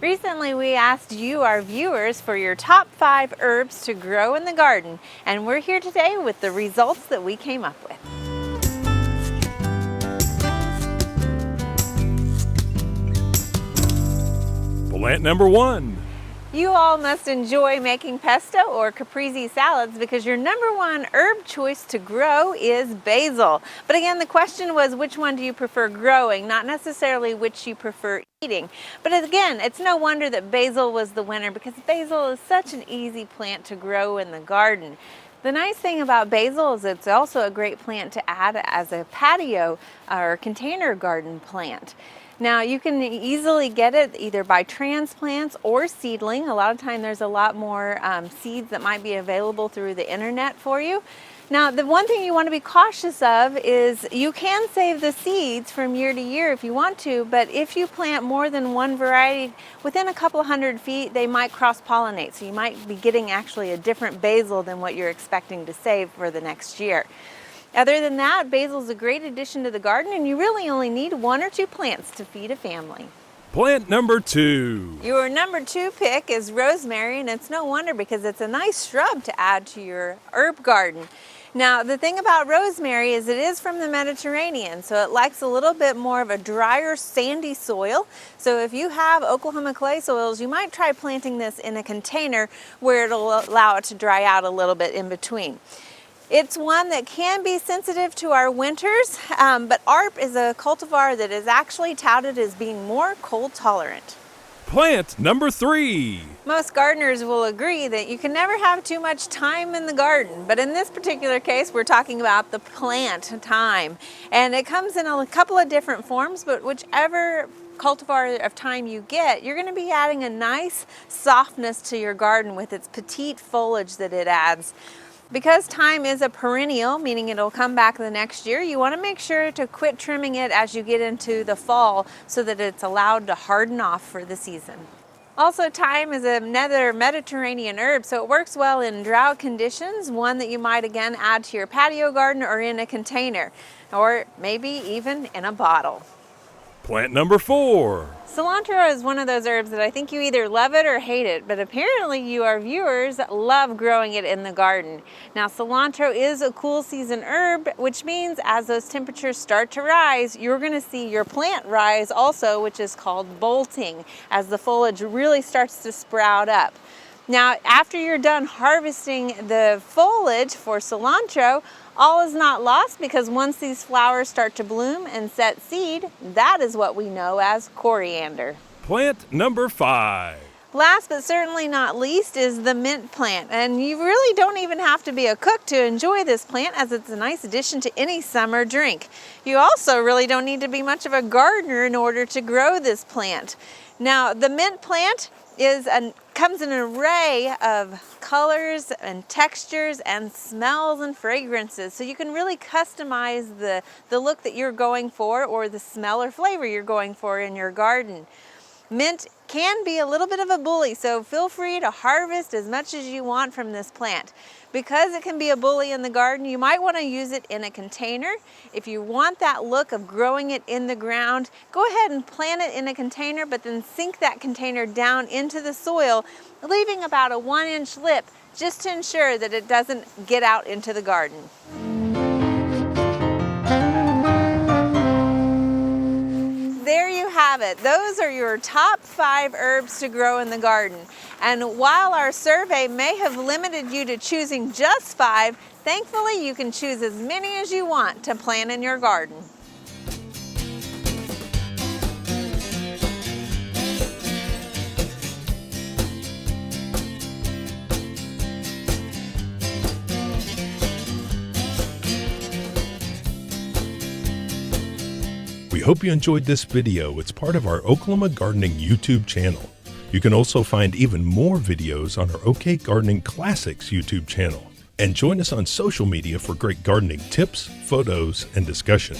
Recently, we asked you, our viewers, for your top 5 herbs to grow in the garden, and we're here today with the results that we came up with. Plant number 1. You all must enjoy making pesto or caprese salads because your number 1 herb choice to grow is basil. But again, the question was, which one do you prefer growing, not necessarily which you prefer eating. But again, it's no wonder that basil was the winner because basil is such an easy plant to grow in the garden. The nice thing about basil is it's also a great plant to add as a patio or container garden plant. Now you can easily get it either by transplants or seedling. A lot of time there's a lot more seeds that might be available through the internet for you. Now the one thing you want to be cautious of is you can save the seeds from year to year if you want to, but if you plant more than one variety within a couple hundred feet, they might cross-pollinate. So you might be getting actually a different basil than what you're expecting to save for the next year. Other than that, basil is a great addition to the garden, and you really only need 1 or 2 plants to feed a family. Plant number 2. Your number 2 pick is rosemary, and it's no wonder because it's a nice shrub to add to your herb garden. Now, the thing about rosemary is it is from the Mediterranean, so it likes a little bit more of a drier, sandy soil. So if you have Oklahoma clay soils, you might try planting this in a container where it'll allow it to dry out a little bit in between. It's one that can be sensitive to our winters, but ARP is a cultivar that is actually touted as being more cold tolerant. Plant number 3. Most gardeners will agree that you can never have too much thyme in the garden, but in this particular case, we're talking about the plant thyme. And it comes in a couple of different forms, but whichever cultivar of thyme you get, you're going to be adding a nice softness to your garden with its petite foliage that it adds. Because thyme is a perennial, meaning it'll come back the next year, you want to make sure to quit trimming it as you get into the fall so that it's allowed to harden off for the season. Also, thyme is another Mediterranean herb, so it works well in drought conditions, one that you might again add to your patio garden or in a container, or maybe even in a bottle. Plant number 4. Cilantro is one of those herbs that I think you either love it or hate it, but apparently you, our viewers, love growing it in the garden. Now, cilantro is a cool season herb, which means as those temperatures start to rise, you're going to see your plant rise also, which is called bolting, as the foliage really starts to sprout up. Now, after you're done harvesting the foliage for cilantro, all is not lost because once these flowers start to bloom and set seed, that is what we know as coriander. Plant number 5. Last but certainly not least is the mint plant, and you really don't even have to be a cook to enjoy this plant as it's a nice addition to any summer drink. You also really don't need to be much of a gardener in order to grow this plant. Now, the mint plant comes in an array of colors and textures and smells and fragrances, so you can really customize the look that you're going for or the smell or flavor you're going for in your garden. Mint can be a little bit of a bully, so feel free to harvest as much as you want from this plant. Because it can be a bully in the garden, you might want to use it in a container. If you want that look of growing it in the ground, go ahead and plant it in a container, but then sink that container down into the soil, leaving about a 1-inch lip just to ensure that it doesn't get out into the garden. There you have it. Those are your top 5 herbs to grow in the garden. And while our survey may have limited you to choosing just 5, thankfully you can choose as many as you want to plant in your garden. We hope you enjoyed this video. It's part of our Oklahoma Gardening YouTube channel. You can also find even more videos on our OK Gardening Classics YouTube channel. And join us on social media for great gardening tips, photos, and discussion.